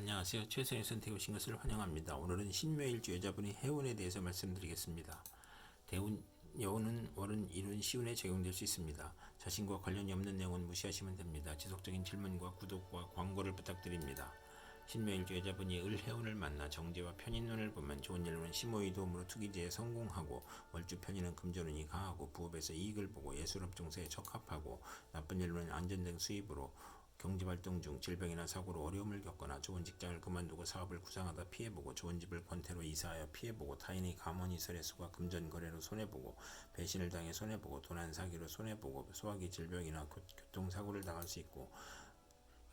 안녕하세요. 최선의 선택을 오신 것을 환영합니다. 오늘은 신묘일주 여자분의 해운에 대해서 말씀드리겠습니다. 대운, 여운은 월은 이룬 시운에 적용될 수 있습니다. 자신과 관련이 없는 내용은 무시하시면 됩니다. 지속적인 질문과 구독과 광고를 부탁드립니다. 신묘일주 여자분이 을해운을 만나 정제와 편인운을 보면 좋은 일로는 심호의 도움으로 투기제에 성공하고, 월주 편인은 금전운이 강하고 부업에서 이익을 보고 예술업 종사에 적합하고, 나쁜 일로는 안전된 수입으로 경제활동 중 질병이나 사고로 어려움을 겪거나, 좋은 직장을 그만두고 사업을 구상하다 피해보고, 좋은 집을 권태로 이사하여 피해보고, 타인의 감언이설의 수가 금전거래로 손해보고, 배신을 당해 손해보고, 도난 사기로 손해보고, 소화기 질병이나 교통사고를 당할 수 있고,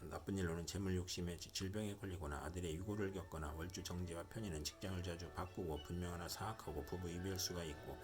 나쁜 일로는 재물 욕심에 질병에 걸리거나 아들의 유고를 겪거나, 월주 정제와 편인은 직장을 자주 바꾸고 분명하나 사악하고 부부 이별수가 있고,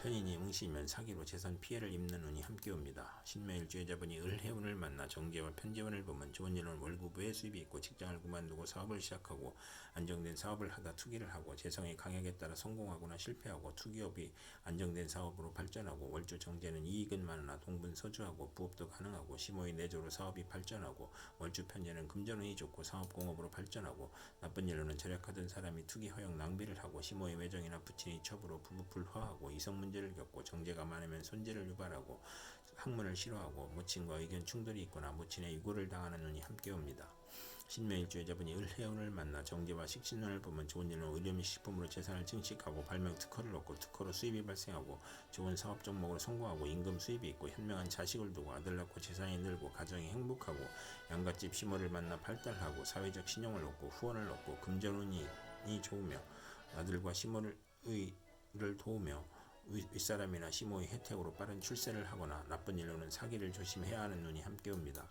편인이 응시면 사기로 재산 피해를 입는 운이 함께 옵니다. 신묘일주 여자분이 을해운을 만나 정제와 편제운을 보면 좋은 일은 월구부의 수입이 있고, 직장을 그만두고 사업을 시작하고 안정된 사업을 하다 투기를 하고, 재성의 강약에 따라 성공하거나 실패하고, 투기업이 안정된 사업으로 발전하고, 월주 정제는 이익은 많으나 동분서주하고 부업도 가능하고, 심호의 내조로 사업이 발전하고, 월주 편제는 금전운이 좋고 사업공업으로 발전하고, 나쁜 일로는 절약하던 사람이 투기 허용 낭비를 하고, 심호의 외정이나 부친의 첩으로 부부 불화하고, 이성 문제를 겪고, 정제가 많으면 손재를 유발하고, 학문을 싫어하고, 모친과 의견 충돌이 있거나 모친의 유고를 당하는 운이 함께 옵니다. 신묘일주 여자분이 을해운을 만나 정제와 식신운을 보면 좋은 일은 의료 및 식품으로 재산을 증식하고, 발명 특허를 얻고 특허로 수입이 발생하고, 좋은 사업 종목으로 성공하고, 임금 수입이 있고, 현명한 자식을 두고 아들 낳고 재산이 늘고 가정이 행복하고, 양갓집 시모를 만나 발달하고, 사회적 신용을 얻고 후원을 얻고, 금전운이 좋으며 아들과 시모를 도우며, 윗사람이나 시모의 혜택으로 빠른 출세를 하거나, 나쁜 일로는 사기를 조심해야 하는 눈이 함께 옵니다.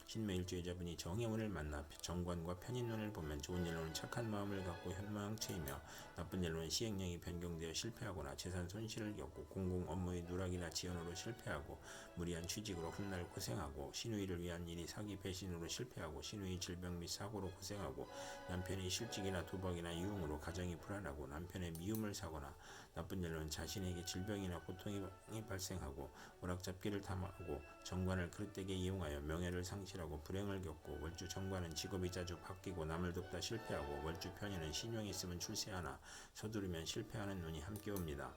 신묘일주 여자분이 정해운을 만나 정관과 편인운을 보면 좋은 일로는 착한 마음을 갖고 현모양처이며, 나쁜 일로는 시행령이 변경되어 실패하거나 재산 손실을 겪고, 공공 업무의 누락이나 지연으로 실패하고, 무리한 취직으로 훗날 고생하고, 신우이를 위한 일이 사기 배신으로 실패하고, 신우이 질병 및 사고로 고생하고, 남편의 실직이나 도박이나 유흥으로 가정이 불안하고, 남편의 미움을 사거나, 나쁜 일로는 자신에게 질병이나 고통이 발생하고, 오락잡기를 탐하고, 정관을 그릇되게 이용하여 명예를 상실하고 불행을 겪고, 월주 정관은 직업이 자주 바뀌고 남을 돕다 실패하고, 월주 편인은 신용이 있으면 출세하나 서두르면 실패하는 운이 함께 옵니다.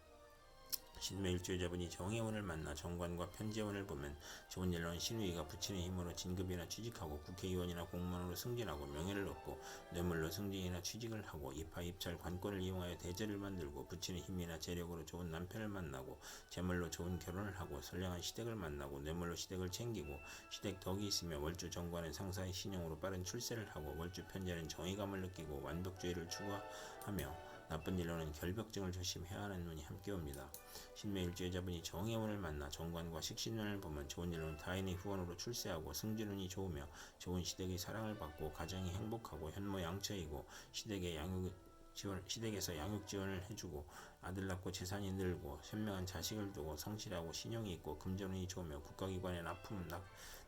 신묘일주 여자분이 정해운을 만나 정관과 편제운을 보면 좋은 일로는 신우이가 부친의 힘으로 진급이나 취직하고, 국회의원이나 공무원으로 승진하고 명예를 얻고, 뇌물로 승진이나 취직을 하고, 입하 입찰 관권을 이용하여 대제를 만들고, 부친의 힘이나 재력으로 좋은 남편을 만나고, 재물로 좋은 결혼을 하고, 선량한 시댁을 만나고, 뇌물로 시댁을 챙기고, 시댁 덕이 있으며, 월주 정관은 상사의 신용으로 빠른 출세를 하고, 월주 편제는 정의감을 느끼고 완벽주의를 추구하며, 나쁜 일로는 결벽증을 조심해야 하는 운이 함께 옵니다. 신묘일주 여자분이 정해운을 만나 정관과 식신운을 보면 좋은 일로는 타인의 후원으로 출세하고, 승진운이 좋으며 좋은 시댁의 사랑을 받고, 가정이 행복하고 현모양처이고, 시댁에서 양육 지원을 해주고, 아들 낳고 재산이 늘고, 현명한 자식을 두고 성실하고 신용이 있고, 금전운이 좋으며 국가기관에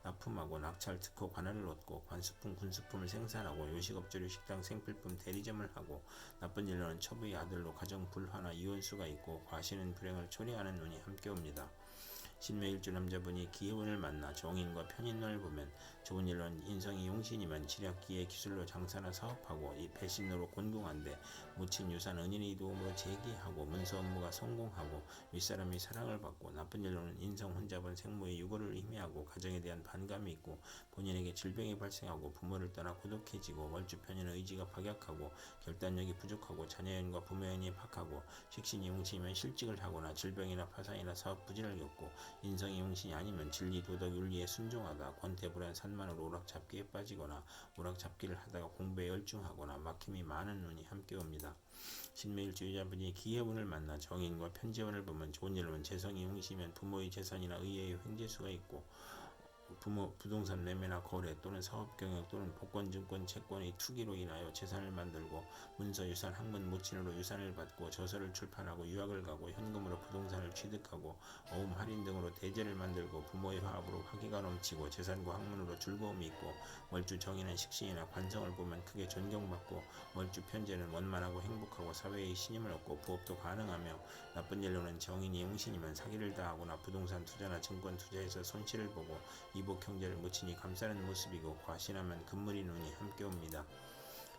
납품하고 낙찰 특허 관할을 얻고, 관수품 군수품을 생산하고, 요식업조류 식당 생필품 대리점을 하고, 나쁜 일로는 첩의 아들로 가정 불화나 이혼수가 있고, 과시는 불행을 초래하는 운이 함께 옵니다. 신묘일주 남자분이 기해운을 만나 정인과 편인운을 보면 좋은 일로는 인성이 용신이면 지략기의 기술로 장사나 사업하고, 이 배신으로 곤궁한데, 모친 유산 은인의 도움으로 재기하고, 문서 업무가 성공하고, 윗사람의 사랑을 받고, 나쁜 일로는 인성 혼잡은 생모의 유고를 희미하고, 가정에 대한 반감이 있고, 본인에게 질병이 발생하고, 부모를 떠나 고독해지고, 월주 편인은 의지가 박약하고 결단력이 부족하고, 자녀연과 부모연이 박하고, 식신이 용신이면 실직을 하거나 질병이나 파산이나 사업 부진을 겪고, 인성이 용신이 아니면 진리 도덕 윤리에 순종하다 권태불안 산만으로 오락잡기에 빠지거나, 오락잡기를 하다가 공부에 열중하거나 막힘이 많은 운이 함께 옵니다. 신묘일주 여자분이 기해운을 만나 정인과 편제운을 보면 좋은 일로는 재성이 용시면 부모의 재산이나 의회의 횡재수가 있고, 부동산 매매나 거래 또는 사업 경영 또는 복권 증권 채권의 투기로 인하여 재산을 만들고, 문서 유산 학문 모친으로 유산을 받고, 저서를 출판하고 유학을 가고, 현금으로 부동산을 취득하고, 어음 할인 등으로 대제를 만들고, 부모의 화합으로 화기가 넘치고, 재산과 학문으로 즐거움이 있고, 월주 정인은 식신이나 관성을 보면 크게 존경받고, 월주 편제는 원만하고 행복하고 사회의 신임을 얻고 부업도 가능하며, 나쁜 일로는 정인이 용신이면 사기를 당하거나 부동산 투자나 증권 투자에서 손실을 보고, 이복 형제를 모친이 감싸는 모습이고, 과신하면 금물이 눈이 함께 옵니다.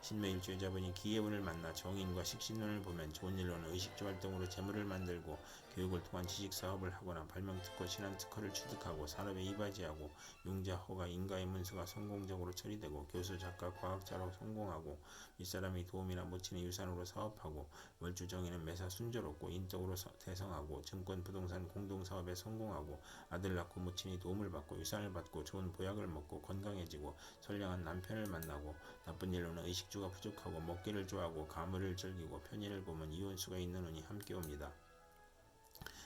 신묘일주여자분이 기해운을 만나 정인과 식신운을 보면 좋은 일로는 의식주 활동으로 재물을 만들고 교육을 통한 지식사업을 하거나 발명특허, 신한특허를 취득하고 산업에 이바지하고 융자, 허가, 인가의 문서가 성공적으로 처리되고 교수, 작가, 과학자로 성공하고 윗사람의 도움이나 모친의 유산으로 사업하고 월주정인은 매사 순조롭고 인덕으로 대성하고 증권, 부동산, 공동사업에 성공하고 아들 낳고 모친의 도움을 받고 유산을 받고 좋은 보약을 먹고 건강해지고 선량한 남편을 만나고 나쁜 일로는 의식주가 부족하고 먹기를 좋아하고 가물을 즐기고 편의를 보면 이혼수가 있는 운이 함께 옵니다.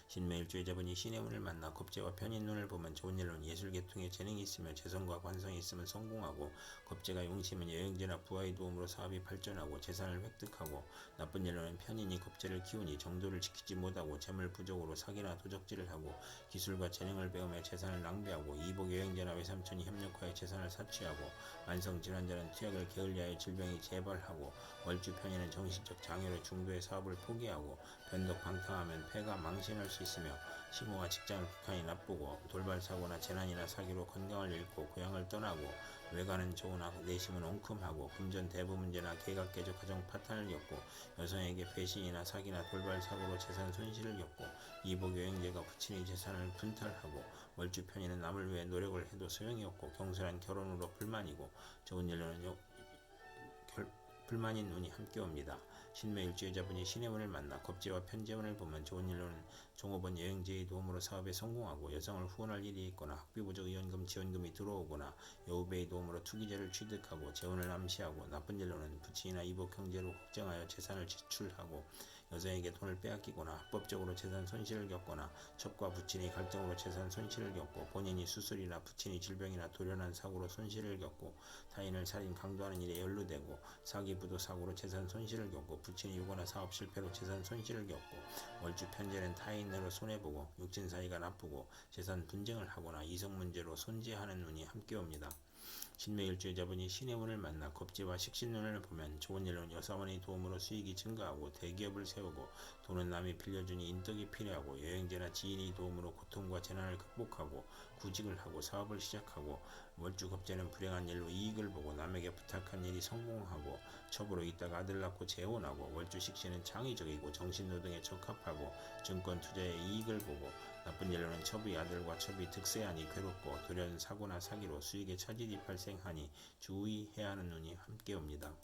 신묘일주여자분이 신의 운을 만나 겁재와 편인운을 보면 좋은 일로는 예술계통에 재능이 있으며 재성과 관성이 있으면 성공하고 겁재가 용시면 여행제나 부하의 도움으로 사업이 발전하고 재산을 획득하고 나쁜 일로는 편인이 겁재를 키우니 정도를 지키지 못하고 재물 부족으로 사기나 도적질을 하고 기술과 재능을 배우며 재산을 낭비하고 이복 여행제나 외삼촌이 협력하여 재산을 사취하고 만성 질환자는 투약을 게을리하여 질병이 재발하고 월주 편인은 정신적 장애로 중도의 사업을 포기하고 변덕 방탕하면 폐가 망신할 수 있으며 시모와 직장을 극한히 나쁘고 돌발사고나 재난이나 사기로 건강을 잃고 고향을 떠나고 외가는 좋으나 내심은 엉큼하고 금전 대부 문제나 개각개적 가정 파탄을 겪고 여성에게 배신이나 사기나 돌발사고로 재산 손실을 겪고 이복 여행제가 부친의 재산을 분탈하고 월주 편인은 남을 위해 노력을 해도 소용이 없고 경솔한 결혼으로 불만이고 좋은 일로는 불만인 운이 함께 옵니다. 신묘일주여자분이 신의 운을 만나 겁재와 편재운을 보면 좋은 일로는 종업원 여행제의 도움으로 사업에 성공하고 여성을 후원할 일이 있거나 학비부족 의원금 지원금이 들어오거나 여우배의 도움으로 투기자를 취득하고 재혼을 암시하고 나쁜 일로는 부친이나 이복 형제로 걱정하여 재산을 지출하고 여자에게 돈을 빼앗기거나 합법적으로 재산 손실을 겪거나 첩과 부친의 갈등으로 재산 손실을 겪고 본인이 수술이나 부친이 질병이나 돌연한 사고로 손실을 겪고 타인을 살인 강도하는 일에 연루되고 사기 부도 사고로 재산 손실을 겪고 부친이 유거나 사업 실패로 재산 손실을 겪고 월주 편제는 타인으로 손해보고 육친 사이가 나쁘고 재산 분쟁을 하거나 이성 문제로 손재하는 운이 함께 옵니다. 신묘일주여자분이 신의 운을 만나 겁재와 식신운을 보면 좋은 일로는 여사원의 도움으로 수익이 증가하고 대기업을 세우고 돈은 남이 빌려주니 인덕이 필요하고 여행제나 지인의 도움으로 고통과 재난을 극복하고 구직을 하고 사업을 시작하고 월주 겁재는 불행한 일로 이익을 보고 남에게 부탁한 일이 성공하고 첩으로 있다가 아들 낳고 재혼하고 월주 식신은 창의적이고 정신노동에 적합하고 증권 투자에 이익을 보고 나쁜 일로는 첩의 아들과 첩이 득세하니 괴롭고 돌연 사고나 사기로 수익에 차질이 발생하니 주의해야 하는 운이 함께 옵니다.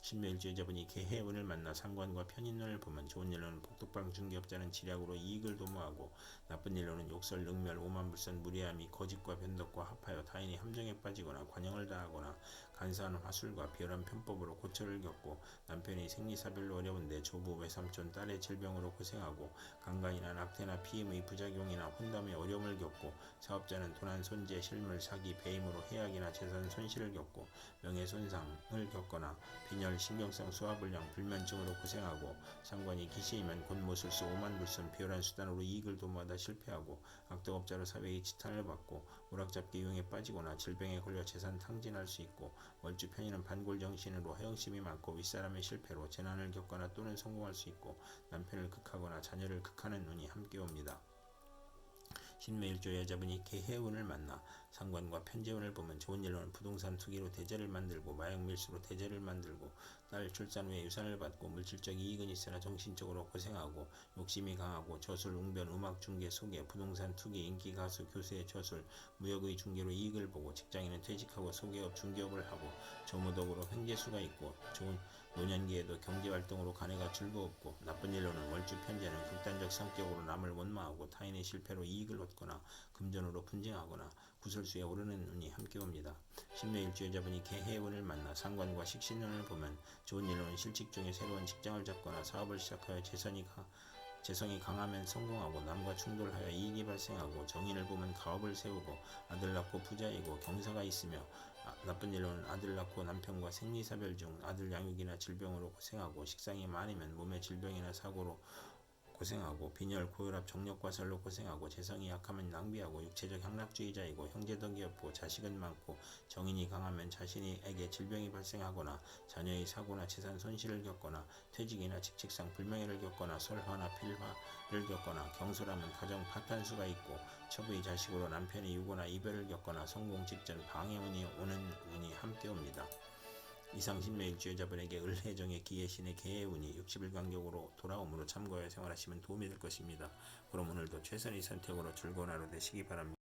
신묘일주여자분이 개해운을 만나 상관과 편인운을 보면 좋은 일로는 복덕방 중개업자는 지략으로 이익을 도모하고 나쁜 일로는 욕설, 능멸, 오만불선, 무례함이 거짓과 변덕과 합하여 타인이 함정에 빠지거나 관영을 다하거나 간사한 화술과 비열한 편법으로 고초를 겪고 남편이 생리사별로 어려운데 조부, 외삼촌, 딸의 질병으로 고생하고 강간이나 낙태나 피임의 부작용이나 혼담의 어려움을 겪고 사업자는 도난, 손재, 실물, 사기, 배임으로 해악이나 재산 손실을 겪고 명예손상을 겪거나 빈혈, 신경성 소화불량, 불면증으로 고생하고 상관이 기시이면 곤모술수, 오만불선, 비열한 수단으로 이익을 도모하다 실패하고 악덕업자로 사회의 지탄을 받고 오락잡기 유형에 빠지거나 질병에 걸려 재산 탕진할 수 있고 월주 편인은 반골정신으로 허영심이 많고 윗사람의 실패로 재난을 겪거나 또는 성공할 수 있고 남편을 극하거나 자녀를 극하는 운이 함께 옵니다. 신묘일주여자분이 개해운을 만나 상관과 편재운을 보면 좋은 일로는 부동산 투기로 대재를 만들고 마약 밀수로 대재를 만들고 딸 출산 후에 유산을 받고 물질적 이익은 있으나 정신적으로 고생하고 욕심이 강하고 저술, 웅변, 음악 중개, 소개, 부동산 투기, 인기 가수, 교수의 저술, 무역의 중개로 이익을 보고 직장인은 퇴직하고 소개업, 중개업을 하고 조무덕으로 횡재수가 있고 좋은 노년기에도 경제활동으로 가내가 즐거웠고 나쁜 일로는 월주 편재는 극단적 성격으로 남을 원망하고 타인의 실패로 이익을 얻거나 금전으로 분쟁하거나 구설수에 오르는 운이 함께 옵니다. 신묘일주여자분이 개해운을 만나 상관과 식신운을 보면 좋은 일로는 실직 중에 새로운 직장을 잡거나 사업을 시작하여 재성이 강하면 성공하고 남과 충돌하여 이익이 발생하고 정인을 보면 가업을 세우고 아들 낳고 부자이고 경사가 있으며 나쁜 일로는 아들 낳고 남편과 생리사별 중 아들 양육이나 질병으로 고생하고 식상이 많으면 몸의 질병이나 사고로 고생하고 빈혈, 고혈압, 정력과설로 고생하고 재성이 약하면 낭비하고 육체적 향락주의자이고 형제덕이 없고 자식은 많고 정인이 강하면 자신에게 질병이 발생하거나 자녀의 사고나 재산 손실을 겪거나 퇴직이나 직책상 불명예를 겪거나 설화나 필화를 겪거나 경솔하면 가정 파탄수가 있고 첩의 자식으로 남편이 유고나 이별을 겪거나 성공 직전 방해운이 오는 운이 함께 옵니다. 이상 신묘일주여자분에게 을해정의 기해신의 개해운이 60일 간격으로 돌아옴으로 참고하여 생활하시면 도움이 될 것입니다. 그럼 오늘도 최선의 선택으로 즐거운 하루 되시기 바랍니다.